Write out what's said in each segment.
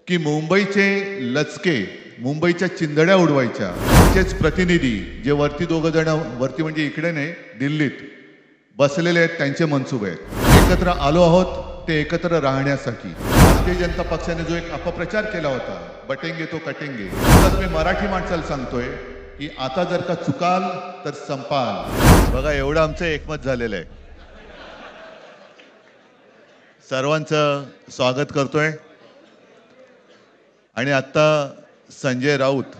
की मुंबईचे लचके, मुंबईच्या चिंधड्या उडवायच्या त्याचेच प्रतिनिधी जे वरती दोघं जण, वरती म्हणजे इकडे नाही दिल्लीत बसलेले आहेत, त्यांचे मनसुबे आहेत. एकत्र आलो आहोत ते एकत्र राहण्यासाठी. भारतीय जनता पक्षाने जो एक अपप्रचार केला होता, बटेंगे तो कटेंगे, तर मी मराठी माणसाला सांगतोय की आता जर का चुकाल तर संपाल. बघा एवढं आमचं एकमत झालेलं आहे. सर्वांचं स्वागत करतोय. आणि आता संजय राऊत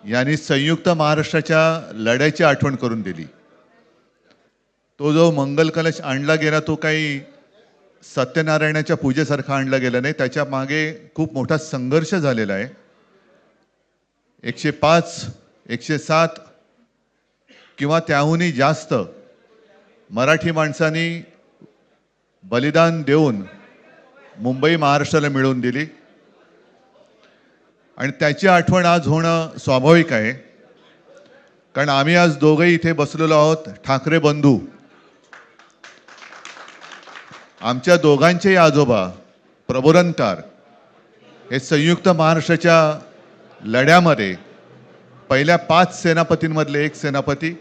यांनी संयुक्त महाराष्ट्राच्या लढ्याची आठवण करून दिली. तो जो मंगल कलश आणला गेला तो काही सत्यनारायणाच्या पूजेसारखा आणला गेला नाही. त्याच्या मागे खूप मोठा संघर्ष झालेला आहे. 105, 107 किंवा त्याहूनही जास्त मराठी माणसांनी बलिदान देऊन मुंबई महाराष्ट्राला मिळवून दिली आणि त्याची आठवण आज होणं स्वाभाविक आहे. कारण आम्ही आज दोघंही इथे बसलेलो आहोत, ठाकरे बंधू. आमच्या दोघांचेही आजोबा प्रबोधनकार हे संयुक्त महाराष्ट्राच्या लढ्यामध्ये पहिल्या 5 सेनापतींमधले एक सेनापती.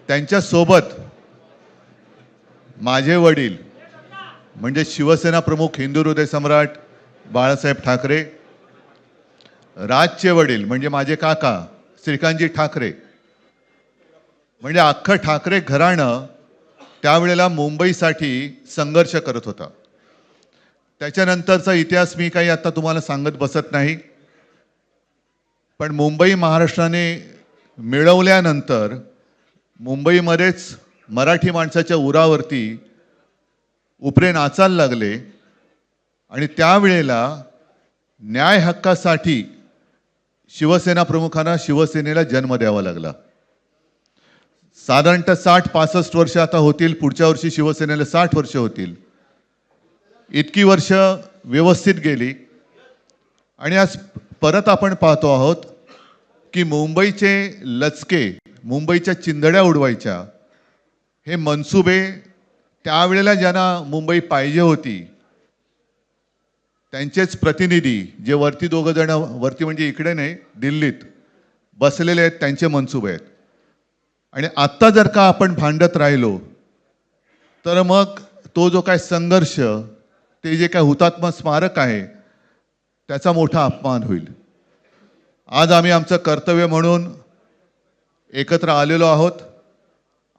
त्यांच्यासोबत माझे वडील म्हणजे शिवसेना प्रमुख हिंदू हृदय सम्राट बाळासाहेब ठाकरे, राजचे वडील म्हणजे माझे काका श्रीकांतजी ठाकरे, म्हणजे अख्खं ठाकरे घराणं त्यावेळेला मुंबईसाठी संघर्ष करत होता. त्याच्यानंतरचा इतिहास मी काही आता तुम्हाला सांगत बसत नाही. पण मुंबई महाराष्ट्राने मिळवल्यानंतर मुंबईमध्येच मराठी माणसाच्या उरावरती उपरे नाचायला लागले आणि त्यावेळेला न्याय हक्कासाठी शिवसेना प्रमुखांना शिवसेनेला जन्म द्यावा लागला. साधारणतः 60-65 वर्ष आता होतील. पुढच्या वर्षी शिवसेनेला 60 वर्ष होतील. इतकी वर्ष व्यवस्थित गेली आणि आज परत आपण पाहतो आहोत की मुंबईचे लचके, मुंबईच्या चिंधड्या उडवायच्या हे मनसुबे त्यावेळेला ज्यांना मुंबई पाहिजे होती त्यांचेच प्रतिनिधी जे वरती दोघं जण, वरती म्हणजे इकडे नाही दिल्लीत बसलेले आहेत, त्यांचे मनसुबे आहेत. आणि आत्ता जर का आपण भांडत राहिलो तर मग तो जो काय संघर्ष, ते जे काय हुतात्मा स्मारक आहे त्याचा मोठा अपमान होईल. आज आम्ही आमचं कर्तव्य म्हणून एकत्र आलेलो आहोत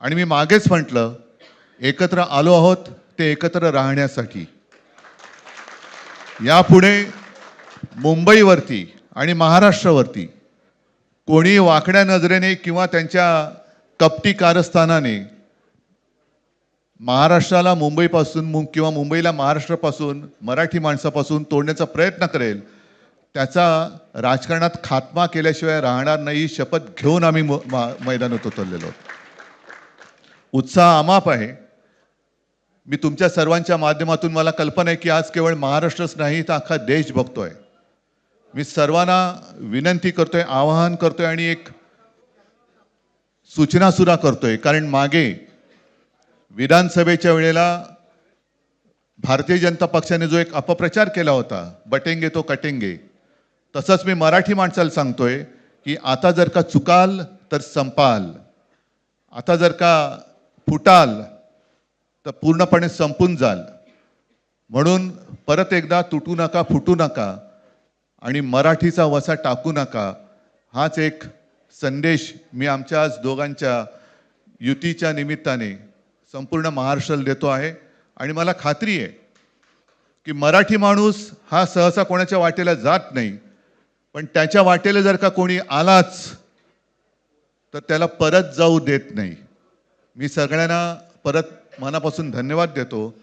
आणि मी मागेच म्हटलं एकत्र आलो आहोत ते एकत्र राहण्यासाठी. यापुढे मुंबईवरती आणि महाराष्ट्रावरती कोणी वाकड्या नजरेने किंवा त्यांच्या कपटी कारस्थानाने महाराष्ट्राला मुंबईपासून किंवा मुंबईला महाराष्ट्रापासून, मराठी माणसापासून तोडण्याचा प्रयत्न करेल, त्याचा राजकारणात खात्मा केल्याशिवाय राहणार नाही. शपथ घेऊन आम्ही मैदानात उतरलेलो आहोत. उत्साह अमाप आहे. मी तुमच्या सर्वांच्या माध्यमातून, मला कल्पना आहे की आज केवळ महाराष्ट्रच नाही तर अख्खा देश बघतोय. मी सर्वांना विनंती करतोय, आवाहन करतोय आणि एक सूचना सुद्धा करतोय. कारण मागे विधानसभेच्या वेळेला भारतीय जनता पक्षाने जो एक अपप्रचार केला होता, बटेंगे तो कटेंगे, तसंच मी मराठी माणसाला सांगतोय की आता जर का चुकाल तर संपाल, आता जर का फुटाल तर पूर्णपणे संपून जाल. म्हणून परत एकदा तुटू नका, फुटू नका आणि मराठीचा वसा टाकू नका, हाच एक संदेश मी आमच्या आज दोघांच्या युतीच्या निमित्ताने संपूर्ण महाराष्ट्राला देतो आहे. आणि मला खात्री आहे की मराठी माणूस हा सहसा कोणाच्या वाटेला जात नाही, पण त्याच्या वाटेला जर का कोणी आलाच तर त्याला परत जाऊ देत नाही. मी सगळ्यांना परत मनापासून धन्यवाद देतो.